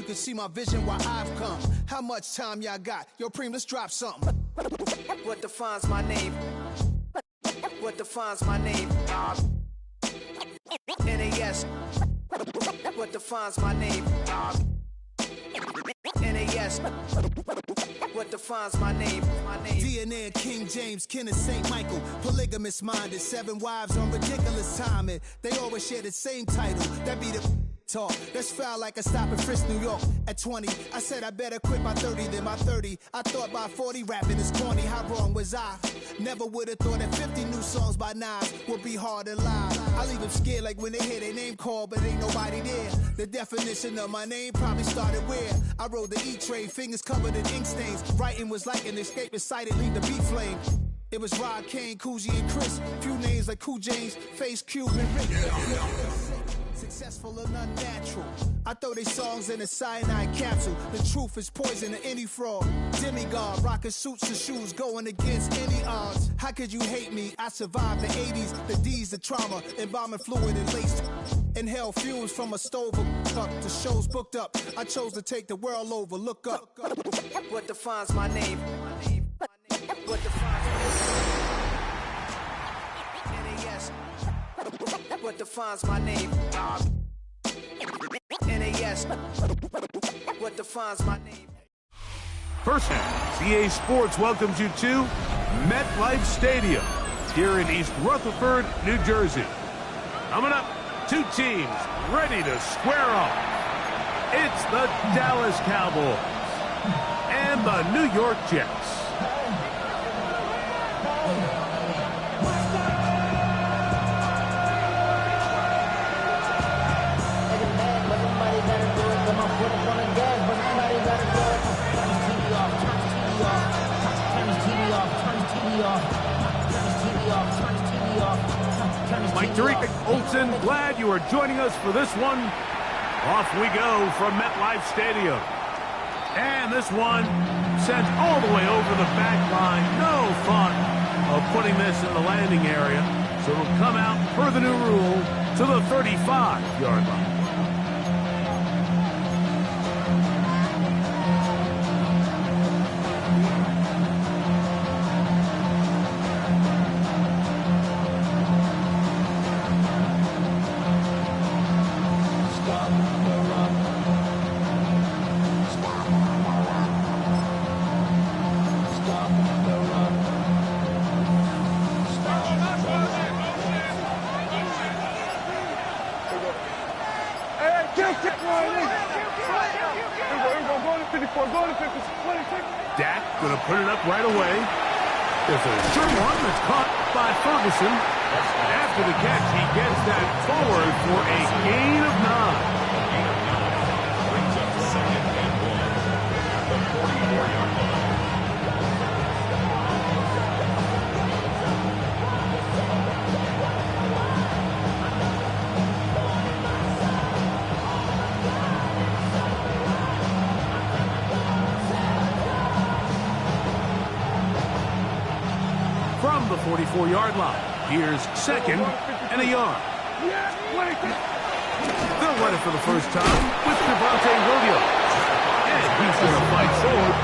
can see my vision where I've come. How much time y'all got? Yo, Preem, let's drop something. What defines my name? What defines my name? NAS. What defines my name? NAS. What defines my name? DNA of King James, kin of St. Michael. Polygamous minded, 7 wives on ridiculous timing. They always share the same title. That be the talk. That's foul like a stop in Frisk, New York. At 20, I said I better quit by 30 than by 30. I thought by 40 rapping is corny. How wrong was I? Never would have thought that 50 new songs by Nas would be hard to lie. I leave them scared like when they hear their name called, but ain't nobody there. The definition of my name probably started where I rode the E-train, fingers covered in ink stains. Writing was like an escape excited, leave the beat flame. It was Rod Kane, Coogee, and Chris. Few names like Cool James, Face Cube, and Rick. Successful and unnatural. I throw they songs in a cyanide capsule. The truth is poison to any fraud. Demigod, rocking suits and shoes, going against any odds. How could you hate me? I survived the 80s, the D's, the trauma, embalming fluid and laced. Inhale fumes from a stove up. The show's booked up. I chose to take the world over. Look up. What defines my name? What defines my name? NAS. What defines my name? NAS. What defines my name? First half, CA Sports welcomes you to MetLife Stadium here in East Rutherford, New Jersey. Coming up, 2 teams ready to square off. It's the Dallas Cowboys and the New York Jets. Mike Tariq Olsen, glad you are joining us for this one. Off we go from MetLife Stadium. And this one sent all the way over the back line. No fun of putting this in the landing area. So it'll come out per the new rule to the 35-yard line. Dak going to put it up right away. There's a short one that's caught by Ferguson. After the catch, he gets that forward for a gain of 9. Brings up the 2nd and 1 at the 44-yard line. From the 44-yard line, here's 2nd and a yard. They'll run it for the first time with Devontae Williams. And he's going to fight forward.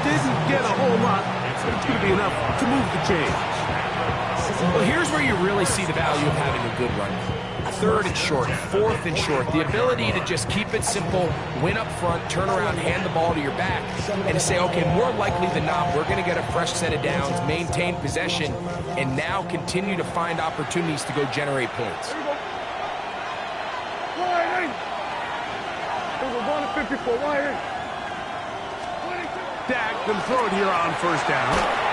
Didn't get a whole lot, but it's going to be enough to move the chains. Well, here's where you really see the value of having a good run. 3rd and short, 4th and short. The ability to just keep it simple, win up front, turn around, hand the ball to your back, and to say, okay, more likely than not, we're going to get a fresh set of downs, maintain possession, and now continue to find opportunities to go generate points. Dak can throw it here on 1st down.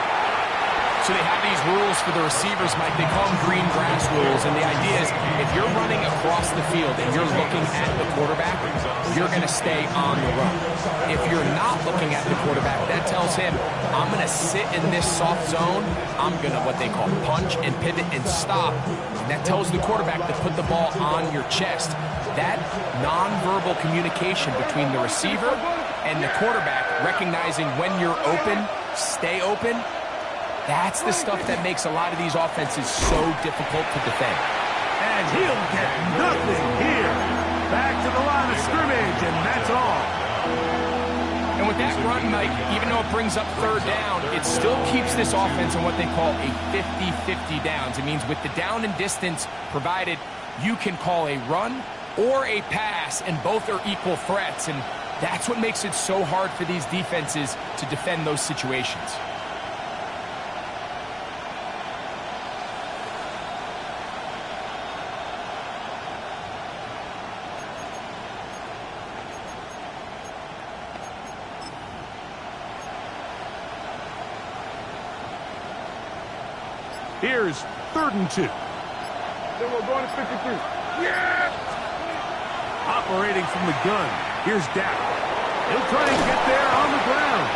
So they have these rules for the receivers, Mike. They call them green grass rules. And the idea is if you're running across the field and you're looking at the quarterback, you're going to stay on the run. If you're not looking at the quarterback, that tells him, I'm going to sit in this soft zone. I'm going to what they call punch and pivot and stop. And that tells the quarterback to put the ball on your chest. That nonverbal communication between the receiver and the quarterback, recognizing when you're open, stay open, that's the stuff that makes a lot of these offenses so difficult to defend. And he'll get nothing here. Back to the line of scrimmage, and that's all. But that run, Mike, even though it brings up third down, it still keeps this offense on what they call a 50-50 downs. It means with the down and distance provided, you can call a run or a pass, and both are equal threats. And that's what makes it so hard for these defenses to defend those situations. Here's 3rd and 2. Then we're going to 53. Yeah! Operating from the gun. Here's Dak. He'll try and get there on the ground.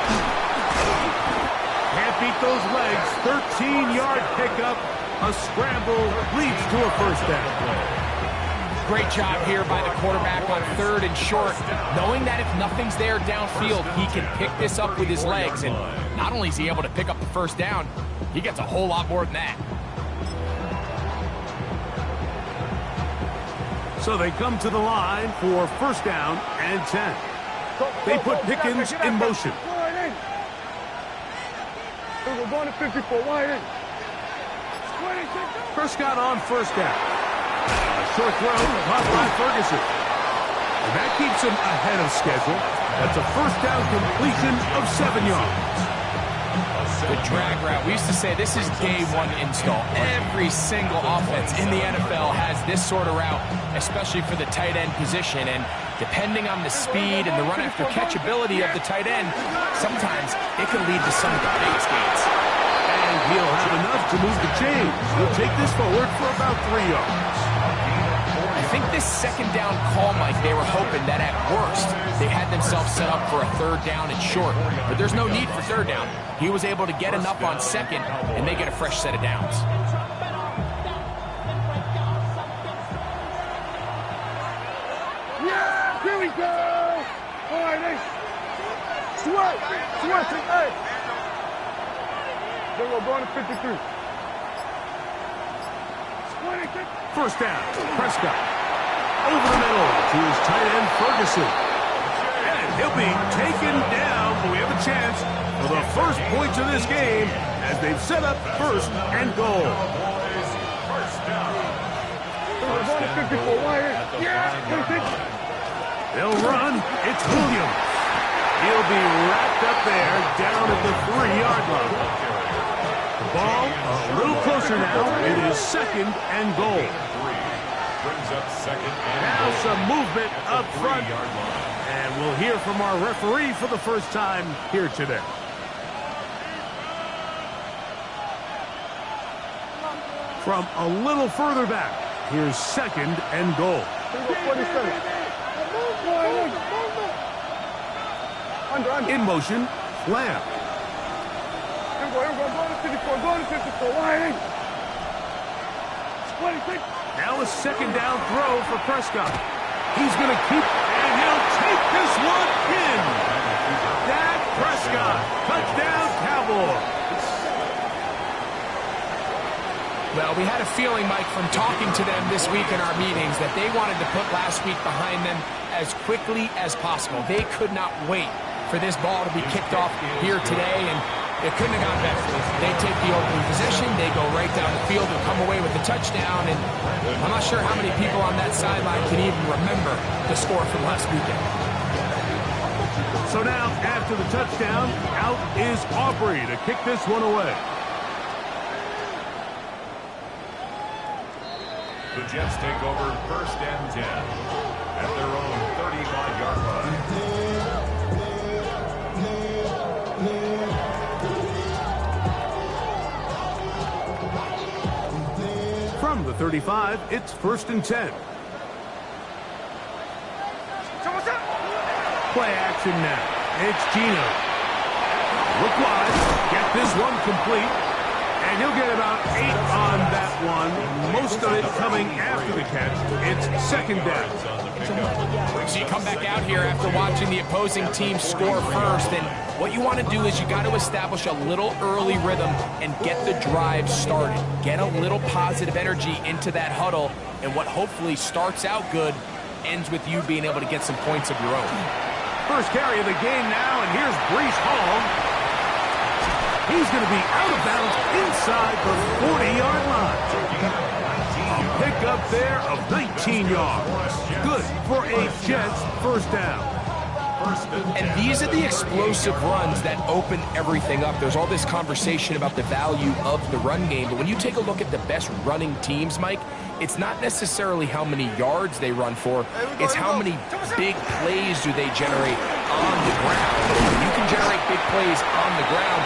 Can't beat those legs. 13-yard pickup. A scramble leads to a first down. Great job here by the quarterback on 3rd and short, knowing that if nothing's there downfield, he can pick this up with his legs. And not only is he able to pick up the first down, he gets a whole lot more than that. So they come to the line for 1st down and 10. They put Pickens in motion. We're going to 54. Wide in. Prescott on 1st down. A short throw caught by Ferguson. And that keeps him ahead of schedule. That's a 1st down completion of 7 yards. The drag route. We used to say this is day one install. Every single offense in the NFL has this sort of route, especially for the tight end position. And depending on the speed and the run after catch ability of the tight end, sometimes it can lead to some of the biggest gains. And he'll have enough to move the chains. He'll take this forward for about 3 yards. I think this 2nd down call, Mike, they were hoping that at worst they had themselves set up for a 3rd down and short. But there's no need for 3rd down. He was able to get enough on 2nd, and they get a fresh set of downs. Yeah, here we go. All right, hey. Sweat, hey. Then we're going to 53. 1st down, Prescott. Over the middle to his tight end, Ferguson. And he'll be taken down, but we have a chance for the first points of this game as they've set up 1st and goal. We're going to 54. Wide in. Yeah, They'll run. It's Williams. He'll be wrapped up there down at the 3-yard line. The ball a little closer now. It is 2nd and goal. Now some movement up front. And we'll hear from our referee for the first time here today. From a little further back, here's 2nd and goal. In motion, Lamb. Now a 2nd down throw for Prescott. He's going to keep, and he'll take this one in. Dak Prescott, touchdown Cowboys. Well, we had a feeling, Mike, from talking to them this week in our meetings that they wanted to put last week behind them as quickly as possible. They could not wait for this ball to be kicked off here today, and it couldn't have gone better. They take the opening possession, they go right down the field and come away with the touchdown, and I'm not sure how many people on that sideline can even remember the score from last weekend. So now, after the touchdown, out is Aubrey to kick this one away. The Jets take over 1st and 10 at their own 35-yard line. From the 35, it's 1st and 10. Play action now. It's Gino. Look wide. Get this one complete. And he'll get about 8 on that one. Most of it coming after the catch. It's 2nd down. So you come back out here after watching the opposing team score first, and what you want to do is you got to establish a little early rhythm and get the drive started. Get a little positive energy into that huddle, and what hopefully starts out good ends with you being able to get some points of your own. first carry of the game now, and here's Breece Hall. He's going to be out of bounds inside the 40-yard line. A pickup there of 19 yards. Good for a Jets first down. And these are the explosive runs that open everything up. There's all this conversation about the value of the run game, but when you take a look at the best running teams, Mike, it's not necessarily how many yards they run for, it's how many big plays do they generate on the ground. When you can generate big plays on the ground,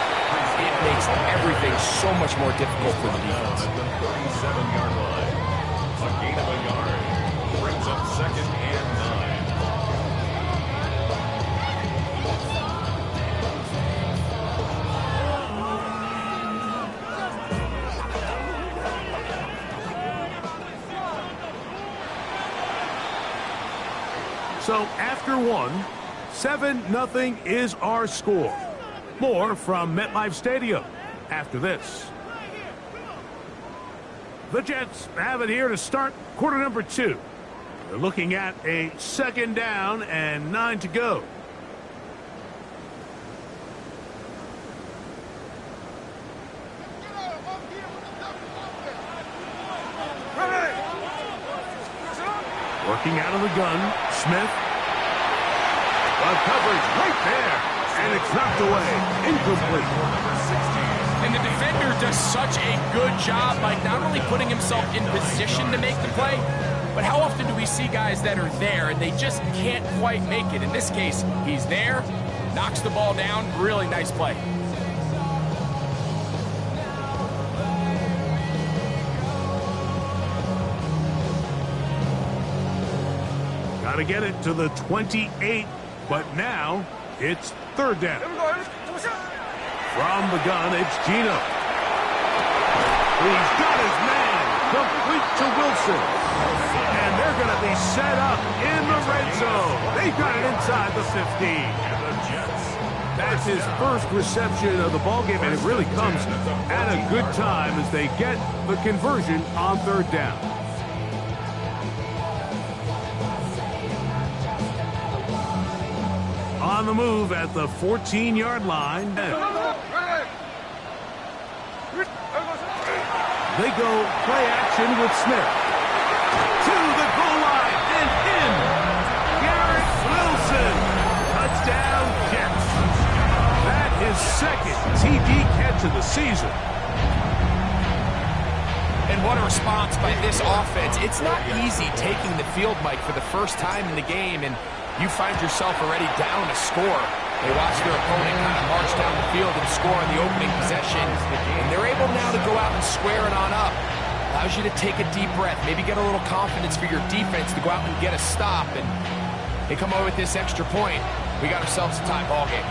it makes everything so much more difficult for the defense. At the 37-yard line, a gain of a yard brings up 2nd and 9. So after one, 7-0 is our score. More from MetLife Stadium after this. The Jets have it here to start quarter number 2. They're looking at a 2nd down and 9 to go. Working out of the gun, Smith. The coverage right there, and it's knocked away, incomplete. And the defender does such a good job by not only putting himself in position to make the play, but how often do we see guys that are there and they just can't quite make it? In this case, he's there, knocks the ball down, really nice play. Got to get it to the 28, but now it's 3rd down. From the gun, it's Gino. He's got his man, complete to Wilson. And they're going to be set up in the red zone. They've got it inside the 15. That's his first reception of the ballgame, and it really comes at a good time as they get the conversion on 3rd down. On the move at the 14-yard line. They go play action with Smith. To the goal line and in. Garrett Wilson. Touchdown, Jets. That is 2nd TD catch of the season. And what a response by this offense. It's not easy taking the field, Mike, for the first time in the game, and you find yourself already down a score. They watch their opponent kind of march down the field and score on the opening possession, and they're able now to go out and square it on up. Allows you to take a deep breath, maybe get a little confidence for your defense to go out and get a stop, and they come away with this extra point. We got ourselves a tie ball game.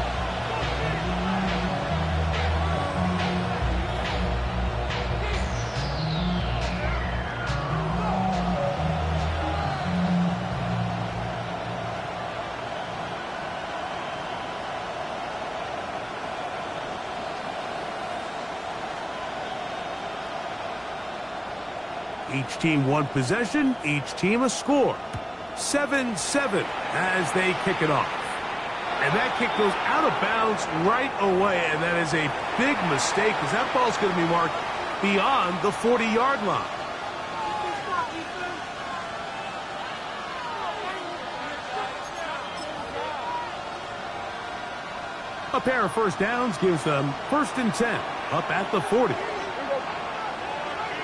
Each team one possession, each team a score. 7-7 as they kick it off. And that kick goes out of bounds right away, and that is a big mistake because that ball's going to be marked beyond the 40-yard line. A pair of first downs gives them 1st and 10 up at the 40.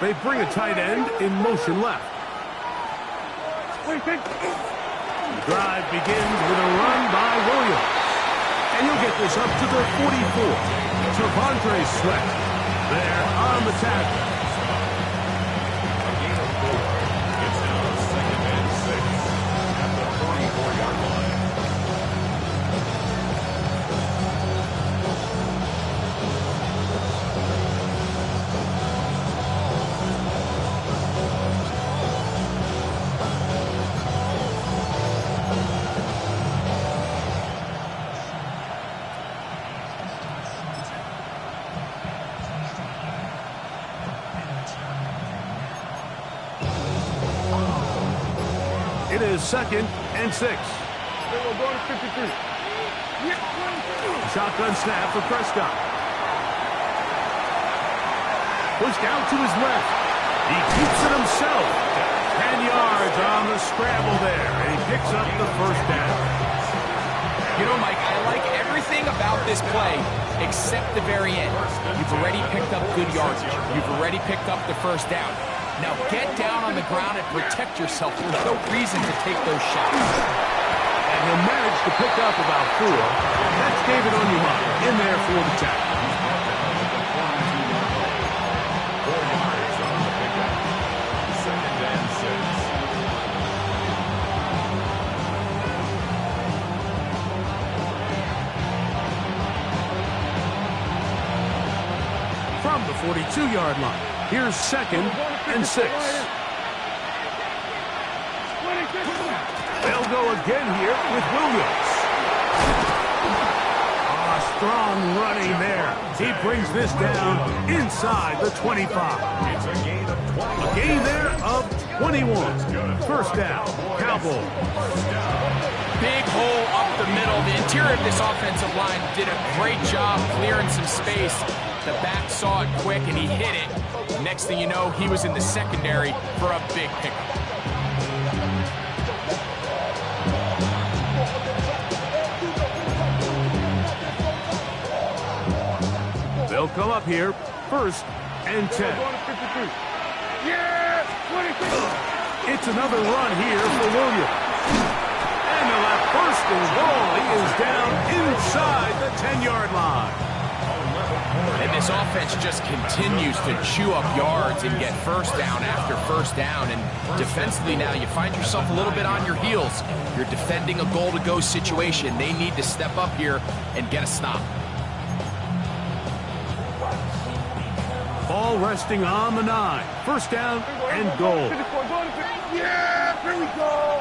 They bring a tight end in motion left. The drive begins with a run by Williams. And he'll get this up to the 44. T'Vondre Sweat there on the tackle. It's now 2nd and 6 at the 44-yard line. It is 2nd and 6. We're going to 53. Shotgun snap for Prescott. Pushed out to his left. He keeps it himself. 10 yards on the scramble there, and he picks up the first down. You know, Mike, I like everything about this play except the very end. You've already picked up good yardage. You've already picked up the first down. Now get down on the ground and protect yourself. There's no reason to take those shots. And he'll manage to pick up about 4. That's David Onyemata in there for the tackle. 4 yards on the pickup. 2nd and 6. From the 42-yard line, here's 2nd and 6. They'll go again here with Williams. Strong running there. He brings this down inside the 25. It's a gain of 20. A gain there of 21. First down, Cowboys. Big hole up the middle. The interior of this offensive line did a great job clearing some space. The back saw it quick, and he hit it. Next thing you know, he was in the secondary for a big pickup. They'll come up here, 1st and 10. It's another run here for Williams. And they'll have 1st and goal. He is down inside the 10-yard line. And this offense just continues to chew up yards and get first down after first down. And defensively now, you find yourself a little bit on your heels. You're defending a goal-to-go situation. They need to step up here and get a stop. Ball resting on the 9. First down and goal. Yeah, here we go.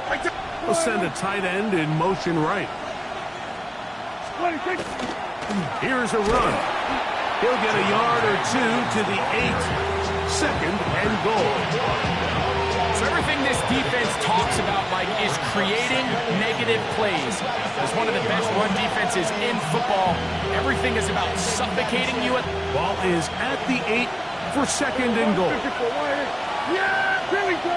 We'll send a tight end in motion right. Here's a run. He'll get a yard or 2 to the 8. 2nd and goal. So everything this defense talks about, Mike, is creating negative plays. It's one of the best run defenses in football. Everything is about suffocating you. Ball is at the 8 for 2nd and goal. Yeah, here we go.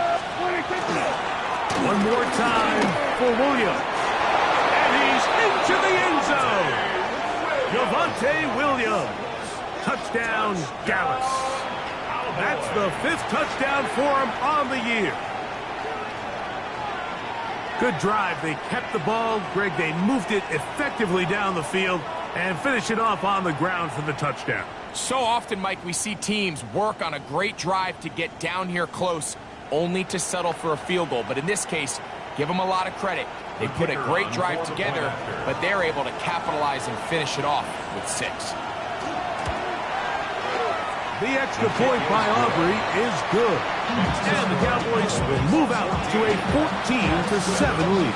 One more time for Williams. And he's into the end zone. Javonte Williams. Touchdown, Dallas. That's the 5th touchdown for him on the year. Good drive. They kept the ball. Greg, they moved it effectively down the field and finish it off on the ground for the touchdown. So often, Mike, we see teams work on a great drive to get down here close, only to settle for a field goal. But in this case, give them a lot of credit. They put a great drive together, but they're able to capitalize and finish it off with 6. The extra point by Aubrey is good. And the Cowboys will move out to a 14-7 lead.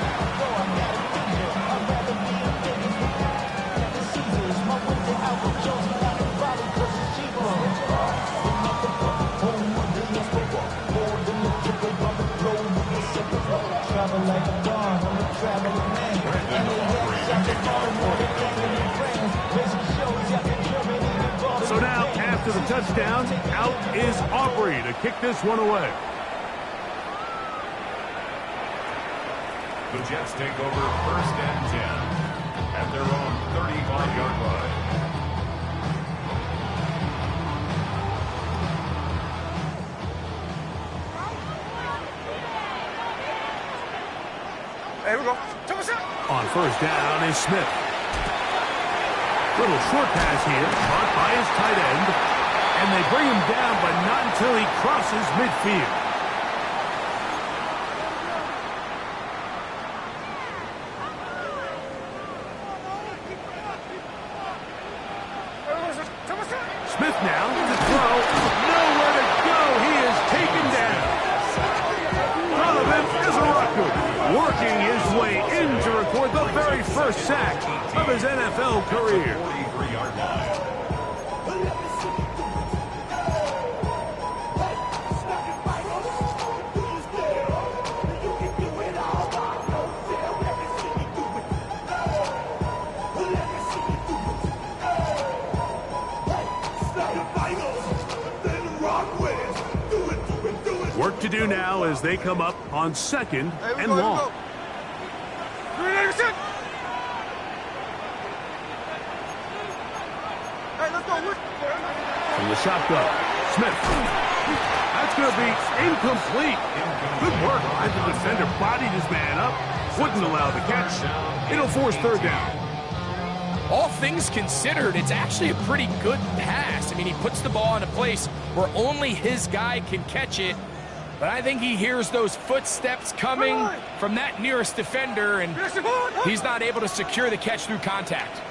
So now, after the touchdown, out is Aubrey to kick this one away. The Jets take over 1st and 10 at their own 35-yard line. There we go. On 1st down is Smith. Little short pass here, caught by his tight end. And they bring him down, but not until he crosses midfield. Smith now to throw. Nowhere to go. He is taken down. In front of him is a Rucker, working his way in to record the very first sack of his NFL career. 43-yard line. to do now as they come up on 2nd and long. Hey, let's go. From the shotgun, Smith. That's going to be incomplete. Good work. The defender bodied his man up, wouldn't allow the catch. It'll force 3rd down. All things considered, it's actually a pretty good pass. I mean, he puts the ball in a place where only his guy can catch it. But I think he hears those footsteps coming from that nearest defender, and he's not able to secure the catch through contact.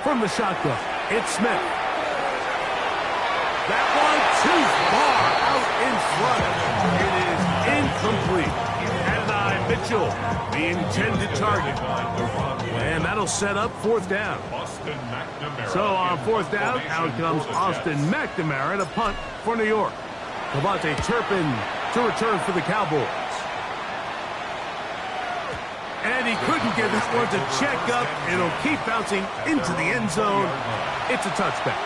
From the shotgun, it's Smith. That one too far out in front. It is incomplete. Adonai Mitchell, the intended target. And that'll set up 4th down. So on 4th down, out comes Austin McNamara to punt for New York. KaVontae Turpin to return for the Cowboys. And he couldn't get this one to check up. It'll keep bouncing into the end zone. It's a touchback.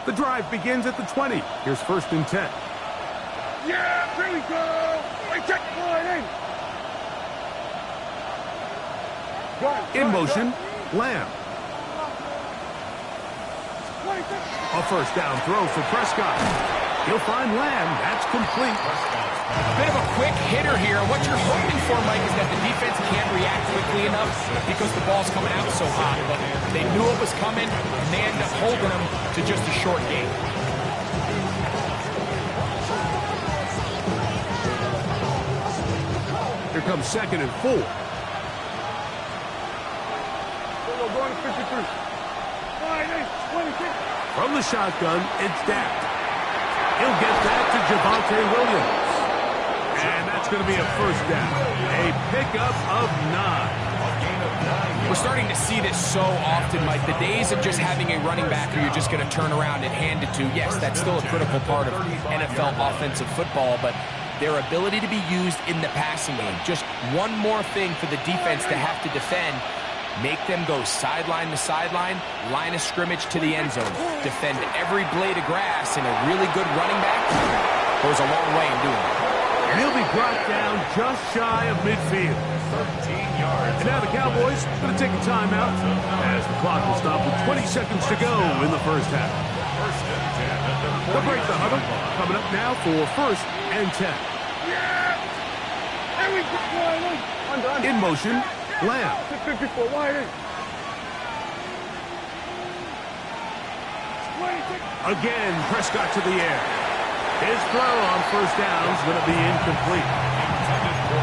The drive begins at the 20. Here's 1st and 10. Yeah, here we go. Hey, check the line in. In motion, Lamb. A 1st down throw for Prescott. He'll find Lamb. That's complete. A bit of a quick hitter here. What you're hoping for, Mike, is that the defense can't react quickly enough because the ball's coming out so hot. But they knew it was coming, and they ended up holding them to just a short game. Here comes 2nd and 4. Going to 53. From the shotgun, it's Dak. He'll get that to Javonte Williams. And that's going to be a 1st down. A pickup of 9. We're starting to see this so often, Mike. The days of just having a running back who you're just going to turn around and hand it to, yes, that's still a critical part of NFL offensive football, but their ability to be used in the passing game. Just one more thing for the defense to have to defend. Make them go sideline to sideline, line of scrimmage to the end zone. Defend every blade of grass, and a really good running back goes a long way in doing it. And he'll be brought down just shy of midfield. 13 yards. And now the Cowboys going to take a timeout as the clock will stop with 20 seconds to go in the 1st half. 1st and 10 at the They'll break the huddle. Coming up now for 1st and 10. In motion, Lamb. 54 wide in. Again, Prescott to the air. His throw on 1st down is going to be incomplete.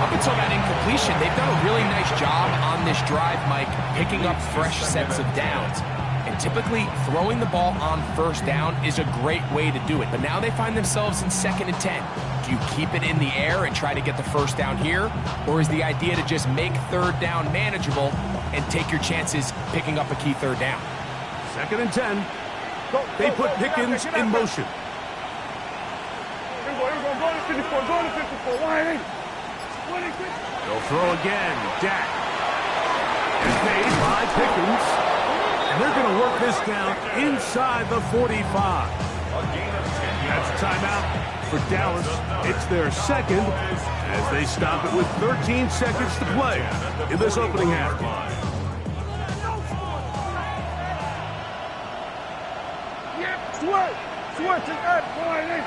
Up until that incompletion, they've done a really nice job on this drive, Mike, picking up fresh sets of downs. And typically, throwing the ball on 1st down is a great way to do it. But now they find themselves in 2nd and 10. Do you keep it in the air and try to get the 1st down here? Or is the idea to just make 3rd down manageable and take your chances picking up a key 3rd down? 2nd and 10. They put Pickens in motion. Going to 54 wide in. They'll throw again. Dak. Is made by Pickens. And they're going to work this down inside the 45. That's a timeout for Dallas. It's their 2nd as they stop it with 13 seconds to play in this opening half. Sweat to that wide in.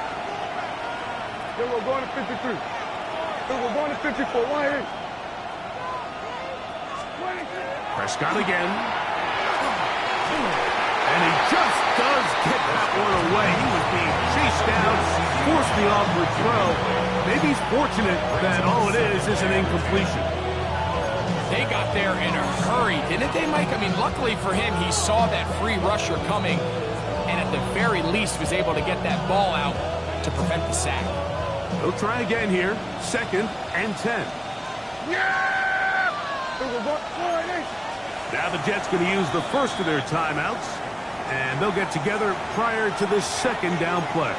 Then we're going to 53. Then we're going to 54 wide in. Prescott again. And he just does get that one away. He was being chased down, forced the awkward throw. Maybe he's fortunate that all it is an incompletion. They got there in a hurry, didn't they, Mike? I mean, luckily for him, he saw that free rusher coming, and at the very least was able to get that ball out to prevent the sack. They'll try again here. 2nd and 10. Yeah! Now the Jets going to use the first of their timeouts, and they'll get together prior to this 2nd down play.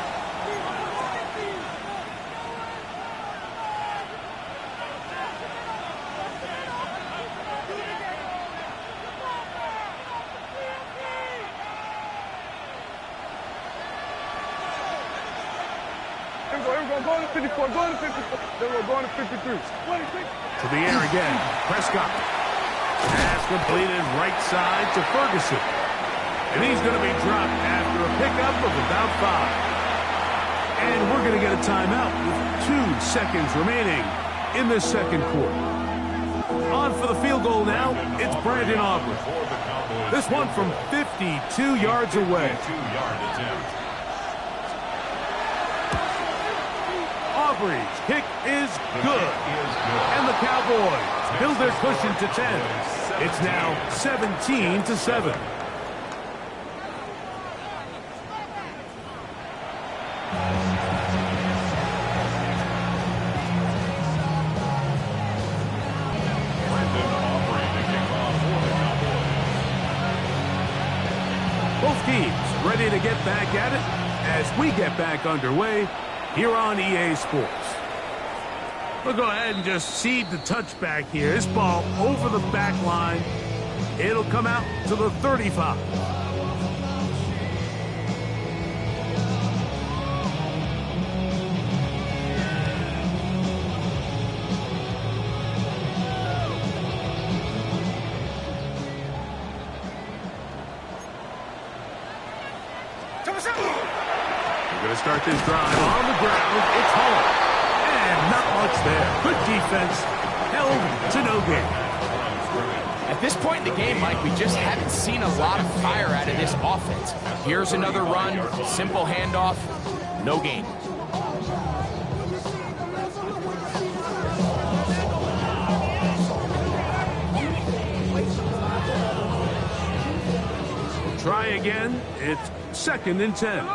Go to 54, go to 54. Then we're going to 53. To the air again. Prescott. Pass completed right side to Ferguson. And he's going to be dropped after a pickup of about 5. And we're going to get a timeout with 2 seconds remaining in the 2nd quarter. On for the field goal now, it's Brandon Aubrey. This one from 52 yards away. 52-yard attempt. Aubrey's kick is good. And the Cowboys build their cushion to 10. It's now 17-7. Both teams ready to get back at it as we get back underway here on EA Sports. We'll go ahead and just cede the touchback here. This ball over the back line. It'll come out to the 35. We're going to start this drive on the ground. It's home. And not much there. Good defense. Held to no gain. At this point in the game, Mike, we just haven't seen a lot of fire out of this offense. Here's another run. Simple handoff. No gain. We'll try again. It's 2nd and 10.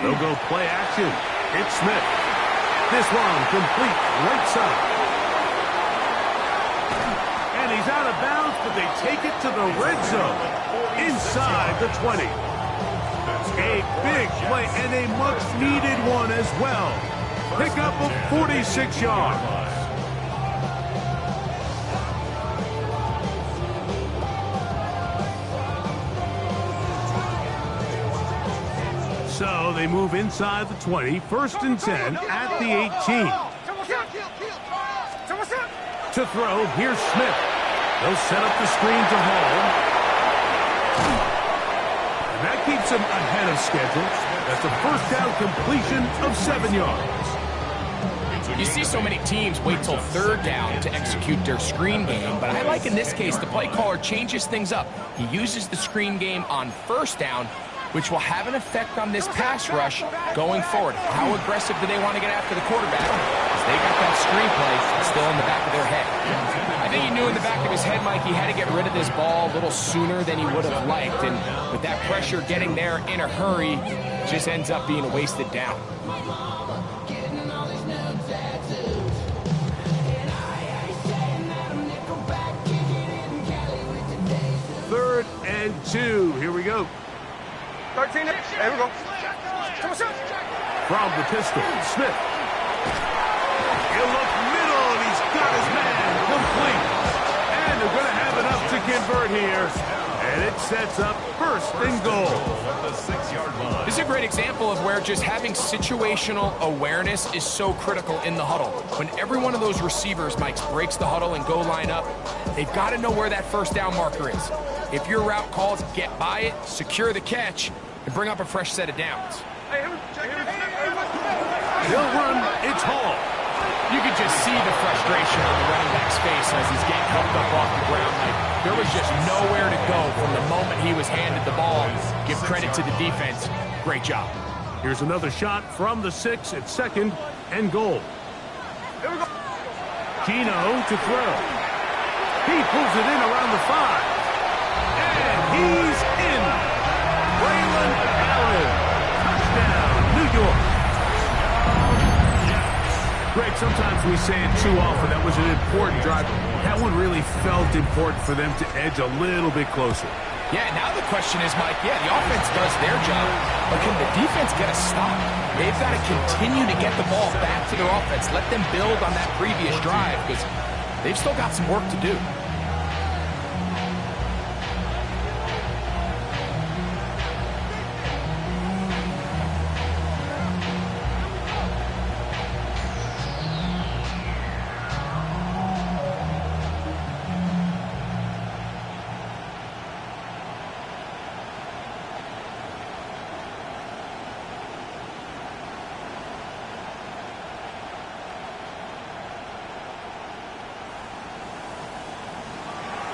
They'll go play action. It's Smith. This one complete right side. And he's out of bounds, but they take it to the red zone. Inside the 20. A big play and a much-needed one as well. Pickup of 46 yards. So they move inside the 20, 1st and 10 at the 18. To throw, here's Smith. They'll set up the screen to Hall. And that keeps him ahead of schedule. That's a 1st down completion of 7 yards. You see so many teams wait till 3rd down to execute their screen game, but I like in this case the play caller changes things up. He uses the screen game on 1st down, which will have an effect on this pass rush going forward. How aggressive do they want to get after the quarterback? Because they got that screenplay still in the back of their head. I think he knew in the back of his head, Mike, he had to get rid of this ball a little sooner than he would have liked. And with that pressure getting there in a hurry, just ends up being a wasted down. 3rd and 2. Here we go. 13. There we go. From the pistol, Smith. He'll look middle, and he's got his man complete. And they're going to have enough to convert here. And it sets up 1st and goal. At the 6-yard line. This is a great example of where just having situational awareness is so critical in the huddle. When every one of those receivers, Mike, breaks the huddle and go line up, they've got to know where that 1st down marker is. If your route calls, get by it, secure the catch, and bring up a fresh set of downs. They'll run. It's Hall. You could just see the frustration on the running back's face as he's getting helped up off the ground. Like, there was just nowhere to go from the moment he was handed the ball. Give credit to the defense. Great job. Here's another shot from the 6 at 2nd and goal. Here we go. Gino to throw. He pulls it in around the 5. And he's in. Braylon Allen. Touchdown, New York. Greg, sometimes we say it too often. That was an important drive. That one really felt important for them to edge a little bit closer. Yeah, now the question is, Mike, the offense does their job, but can the defense get a stop? They've got to continue to get the ball back to their offense. Let them build on that previous drive because they've still got some work to do.